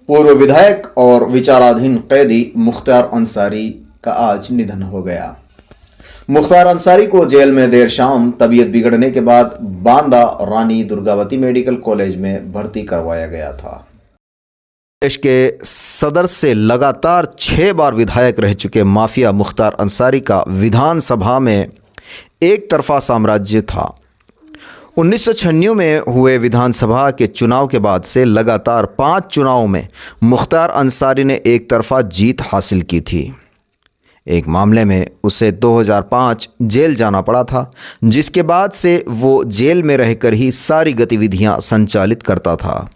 पूर्व विधायक और विचाराधीन कैदी मुख्तार अंसारी का आज निधन हो गया। मुख्तार अंसारी को जेल में देर शाम तबीयत बिगड़ने के बाद बांदा रानी दुर्गावती मेडिकल कॉलेज में भर्ती करवाया गया था। देश के सदर से लगातार 6 बार विधायक रह चुके माफिया मुख्तार अंसारी का विधानसभा में एक तरफा साम्राज्य था। 1996 में हुए विधानसभा के चुनाव के बाद से लगातार 5 चुनावों में मुख्तार अंसारी ने एक तरफा जीत हासिल की थी। एक मामले में उसे 2005 जेल जाना पड़ा था, जिसके बाद से वो जेल में रहकर ही सारी गतिविधियां संचालित करता था।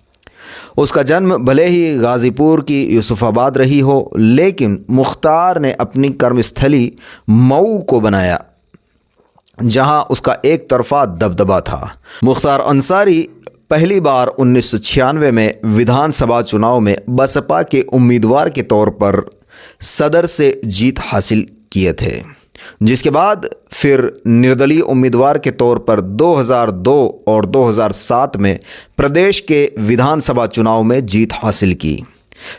उसका जन्म भले ही गाज़ीपुर की यूसुफाबाद रही हो, लेकिन मुख्तार ने अपनी कर्मस्थली मऊ को बनाया, जहां उसका एक तरफा दबदबा था। मुख्तार अंसारी पहली बार 1996 में विधानसभा चुनाव में बसपा के उम्मीदवार के तौर पर सदर से जीत हासिल किए थे, जिसके बाद फिर निर्दलीय उम्मीदवार के तौर पर 2002 और 2007 में प्रदेश के विधानसभा चुनाव में जीत हासिल की।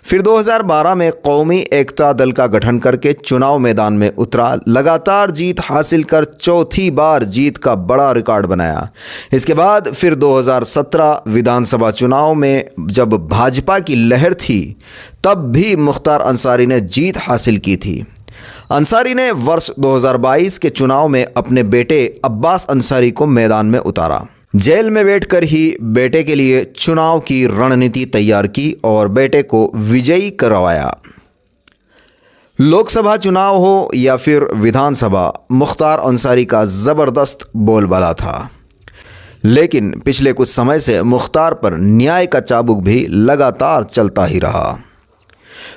फिर 2012 में कौमी एकता दल का गठन करके चुनाव मैदान में उतरा, लगातार जीत हासिल कर चौथी बार जीत का बड़ा रिकॉर्ड बनाया। इसके बाद फिर 2017 विधानसभा चुनाव में जब भाजपा की लहर थी, तब भी मुख्तार अंसारी ने जीत हासिल की थी। अंसारी ने वर्ष 2022 के चुनाव में अपने बेटे अब्बास अंसारी को मैदान में उतारा। जेल में बैठकर ही बेटे के लिए चुनाव की रणनीति तैयार की और बेटे को विजयी करवाया। लोकसभा चुनाव हो या फिर विधानसभा, मुख्तार अंसारी का ज़बरदस्त बोलबाला था। लेकिन पिछले कुछ समय से मुख्तार पर न्याय का चाबुक भी लगातार चलता ही रहा।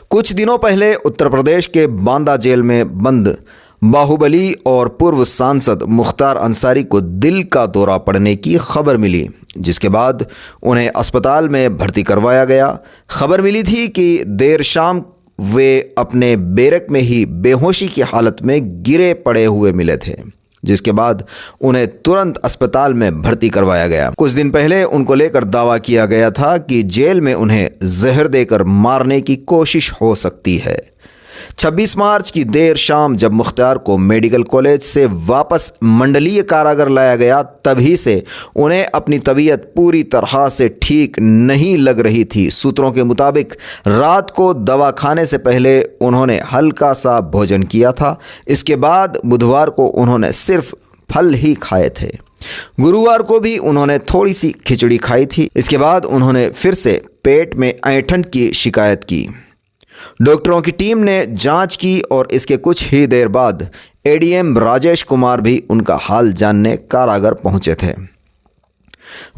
कुछ दिनों पहले उत्तर प्रदेश के बांदा जेल में बंद बाहुबली और पूर्व सांसद मुख्तार अंसारी को दिल का दौरा पड़ने की खबर मिली, जिसके बाद उन्हें अस्पताल में भर्ती करवाया गया। खबर मिली थी कि देर शाम वे अपने बैरक में ही बेहोशी की हालत में गिरे पड़े हुए मिले थे, जिसके बाद उन्हें तुरंत अस्पताल में भर्ती करवाया गया। कुछ दिन पहले उनको लेकर दावा किया गया था कि जेल में उन्हें जहर देकर मारने की कोशिश हो सकती है। 26 मार्च की देर शाम जब मुख्तार को मेडिकल कॉलेज से वापस मंडलीय कारागार लाया गया, तभी से उन्हें अपनी तबीयत पूरी तरह से ठीक नहीं लग रही थी। सूत्रों के मुताबिक रात को दवा खाने से पहले उन्होंने हल्का सा भोजन किया था। इसके बाद बुधवार को उन्होंने सिर्फ फल ही खाए थे। गुरुवार को भी उन्होंने थोड़ी सी खिचड़ी खाई थी। इसके बाद उन्होंने फिर से पेट में ऐंठन की शिकायत की। डॉक्टरों की टीम ने जांच की और इसके कुछ ही देर बाद एडीएम राजेश कुमार भी उनका हाल जानने कारागार पहुंचे थे।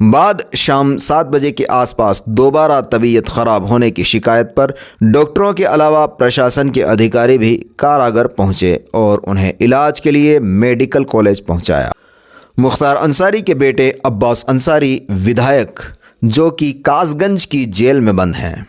बाद शाम 7 बजे के आसपास दोबारा तबीयत खराब होने की शिकायत पर डॉक्टरों के अलावा प्रशासन के अधिकारी भी कारागार पहुंचे और उन्हें इलाज के लिए मेडिकल कॉलेज पहुंचाया। मुख्तार अंसारी के बेटे अब्बास अंसारी विधायक, जो कि कासगंज की जेल में बंद हैं,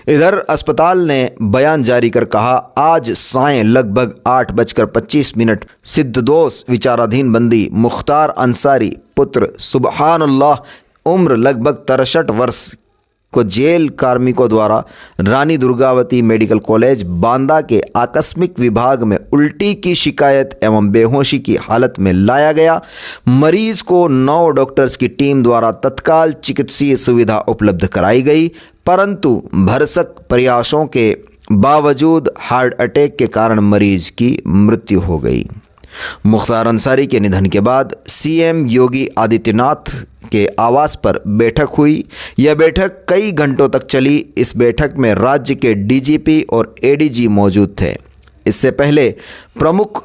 इधर अस्पताल ने बयान जारी कर कहा, आज सायं लगभग 8:25 सिद्धदोष विचाराधीन बंदी मुख्तार अंसारी पुत्र सुबहानल्लाह उम्र लगभग 63 वर्ष को जेल कार्मिकों द्वारा रानी दुर्गावती मेडिकल कॉलेज बांदा के आकस्मिक विभाग में उल्टी की शिकायत एवं बेहोशी की हालत में लाया गया। मरीज को 9 डॉक्टर्स की टीम द्वारा तत्काल चिकित्सीय सुविधा उपलब्ध कराई गई, परंतु भरसक प्रयासों के बावजूद हार्ट अटैक के कारण मरीज की मृत्यु हो गई। मुख्तार अंसारी के निधन के बाद सीएम योगी आदित्यनाथ के आवास पर बैठक हुई। यह बैठक कई घंटों तक चली। इस बैठक में राज्य के डीजीपी और एडीजी मौजूद थे। इससे पहले प्रमुख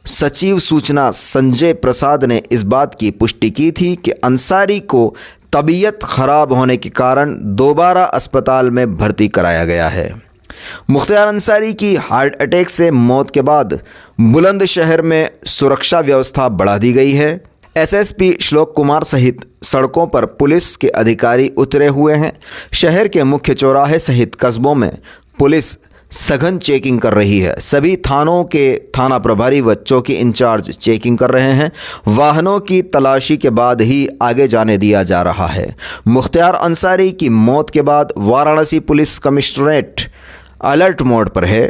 सचिव सूचना संजय प्रसाद ने इस बात की पुष्टि की थी कि अंसारी को तबीयत खराब होने के कारण दोबारा अस्पताल में भर्ती कराया गया है। मुख्तार अंसारी की हार्ट अटैक से मौत के बाद बुलंदशहर में सुरक्षा व्यवस्था बढ़ा दी गई है। एसएसपी श्लोक कुमार सहित सड़कों पर पुलिस के अधिकारी उतरे हुए हैं। शहर के मुख्य चौराहे सहित कस्बों में पुलिस सघन चेकिंग कर रही है। सभी थानों के थाना प्रभारी व चौकी इंचार्ज चेकिंग कर रहे हैं। वाहनों की तलाशी के बाद ही आगे जाने दिया जा रहा है। मुख्तार अंसारी की मौत के बाद Varanasi police commissionerate alert mode पर है।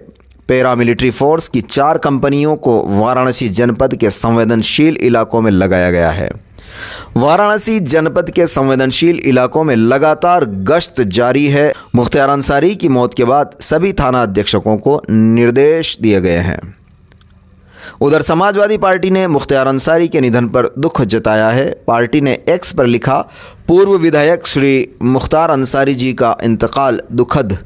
पैरामिलिट्री फोर्स की 4 कंपनियों को वाराणसी जनपद के संवेदनशील इलाकों में लगाया गया है। वाराणसी जनपद के संवेदनशील इलाकों में लगातार गश्त जारी है। मुख्तार अंसारी की मौत के बाद सभी थाना अधीक्षकों को निर्देश दिए गए हैं। उधर समाजवादी पार्टी ने मुख्तार अंसारी के निधन पर दुख जताया है। पार्टी ने एक्स पर लिखा, पूर्व विधायक श्री मुख्तार अंसारी जी का इंतकाल दुखद,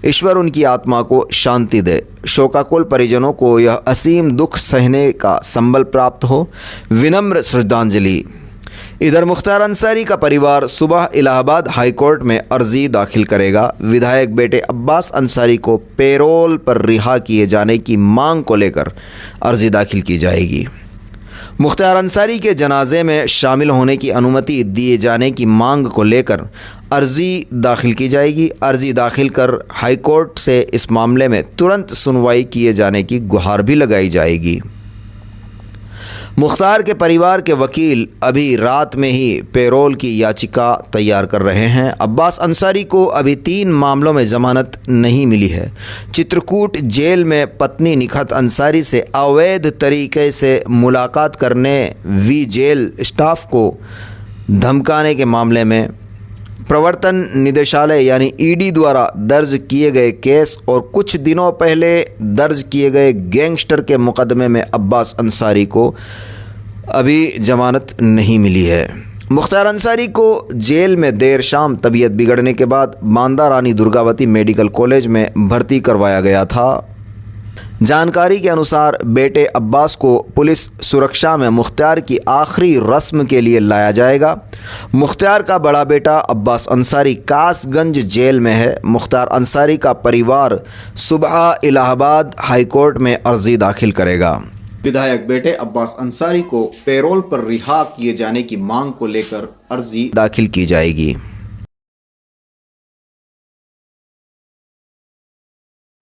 ईश्वर उनकी आत्मा को शांति दे। शोकाकुल परिजनों को यह असीम दुख सहने का संबल प्राप्त हो। विनम्र श्रद्धांजलि। इधर मुख्तार अंसारी का परिवार सुबह इलाहाबाद हाईकोर्ट में अर्जी दाखिल करेगा। विधायक बेटे अब्बास अंसारी को पेरोल पर रिहा किए जाने की मांग को लेकर अर्जी दाखिल की जाएगी। मुख्तार अंसारी के जनाजे में शामिल होने की अनुमति दिए जाने की मांग को लेकर अर्जी दाखिल की जाएगी। अर्जी दाखिल कर हाईकोर्ट से इस मामले में तुरंत सुनवाई किए जाने की गुहार भी लगाई जाएगी। मुख्तार के परिवार के वकील अभी रात में ही पेरोल की याचिका तैयार कर रहे हैं। अब्बास अंसारी को अभी 3 मामलों में जमानत नहीं मिली है। चित्रकूट जेल में पत्नी निखत अंसारी से अवैध तरीके से मुलाकात करने, वी जेल स्टाफ को धमकाने के मामले में प्रवर्तन निदेशालय यानी ईडी द्वारा दर्ज किए गए केस और कुछ दिनों पहले दर्ज किए गए गैंगस्टर के मुकदमे में अब्बास अंसारी को अभी जमानत नहीं मिली है। मुख्तार अंसारी को जेल में देर शाम तबीयत बिगड़ने के बाद बांदा रानी दुर्गावती मेडिकल कॉलेज में भर्ती करवाया गया था। जानकारी के अनुसार बेटे अब्बास को पुलिस सुरक्षा में मुख्तार की आखिरी रस्म के लिए लाया जाएगा। मुख्तार का बड़ा बेटा अब्बास अंसारी कासगंज जेल में है। मुख्तार अंसारी का परिवार सुबह इलाहाबाद हाईकोर्ट में अर्जी दाखिल करेगा। विधायक बेटे अब्बास अंसारी को पेरोल पर रिहा किए जाने की मांग को लेकर अर्जी दाखिल की जाएगी।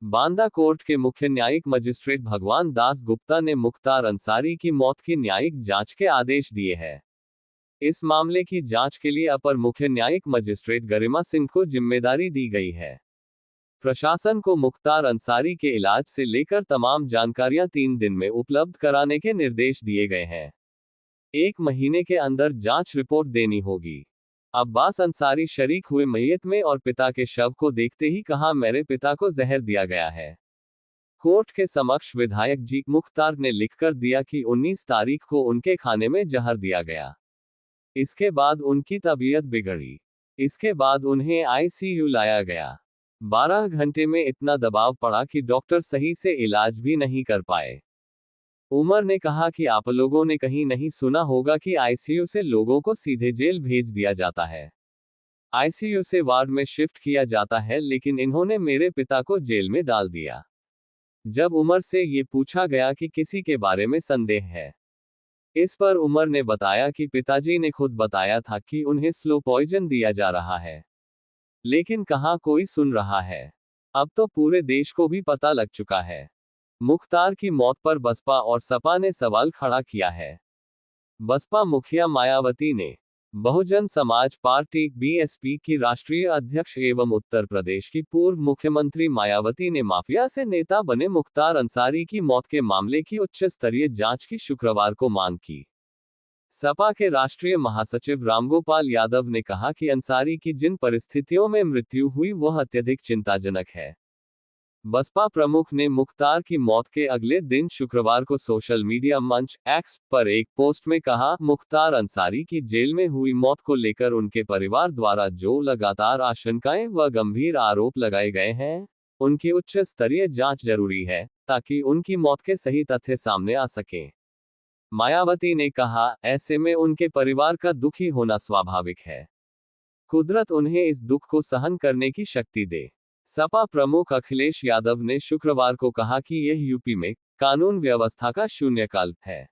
बांदा कोर्ट के मुख्य न्यायिक मजिस्ट्रेट भगवान दास गुप्ता ने मुख्तार अंसारी की मौत की न्यायिक जांच के आदेश दिए हैं। इस मामले की जांच के लिए अपर मुख्य न्यायिक मजिस्ट्रेट गरिमा सिंह को जिम्मेदारी दी गई है। प्रशासन को मुख्तार अंसारी के इलाज से लेकर तमाम जानकारियां 3 दिन में उपलब्ध कराने के निर्देश दिए गए हैं। 1 महीने के अंदर जांच रिपोर्ट देनी होगी। अब्बास अंसारी शरीक हुए मैयत में और पिता के शव को देखते ही कहा, मेरे पिता को जहर दिया गया है। कोर्ट के समक्ष विधायक जी मुख्तार ने लिखकर दिया कि 19 तारीख को उनके खाने में जहर दिया गया। इसके बाद उनकी तबीयत बिगड़ी। इसके बाद उन्हें आईसीयू लाया गया। 12 घंटे में इतना दबाव पड़ा कि डॉक्टर सही से इलाज भी नहीं कर पाए। उमर ने कहा कि आप लोगों ने कहीं नहीं सुना होगा कि आईसीयू से लोगों को सीधे जेल भेज दिया जाता है। आईसीयू से वार्ड में शिफ्ट किया जाता है, लेकिन इन्होंने मेरे पिता को जेल में डाल दिया। जब उमर से ये पूछा गया कि किसी के बारे में संदेह है, इस पर उमर ने बताया कि पिताजी ने खुद बताया था कि उन्हें स्लो पॉइजन दिया जा रहा है, लेकिन कहाँ कोई सुन रहा है। अब तो पूरे देश को भी पता लग चुका है। मुख्तार की मौत पर बसपा और सपा ने सवाल खड़ा किया है। बसपा मुखिया मायावती ने बहुजन समाज पार्टी बीएसपी की राष्ट्रीय अध्यक्ष एवं उत्तर प्रदेश की पूर्व मुख्यमंत्री मायावती ने माफिया से नेता बने मुख्तार अंसारी की मौत के मामले की उच्च स्तरीय जांच की शुक्रवार को मांग की। सपा के राष्ट्रीय महासचिव रामगोपाल यादव ने कहा कि अंसारी की जिन परिस्थितियों में मृत्यु हुई वह अत्यधिक चिंताजनक है। बसपा प्रमुख ने मुख्तार की मौत के अगले दिन शुक्रवार को सोशल मीडिया मंच एक्स पर एक पोस्ट में कहा, मुख्तार अंसारी की जेल में हुई मौत को लेकर उनके परिवार द्वारा जो लगातार आशंकाएं व गंभीर आरोप लगाए गए हैं, उनकी उच्च स्तरीय जांच जरूरी है ताकि उनकी मौत के सही तथ्य सामने आ सकें। मायावती ने कहा, ऐसे में उनके परिवार का दुखी होना स्वाभाविक है। कुदरत उन्हें इस दुख को सहन करने की शक्ति दे। सपा प्रमुख अखिलेश यादव ने शुक्रवार को कहा कि यह यूपी में कानून व्यवस्था का शून्यकाल है।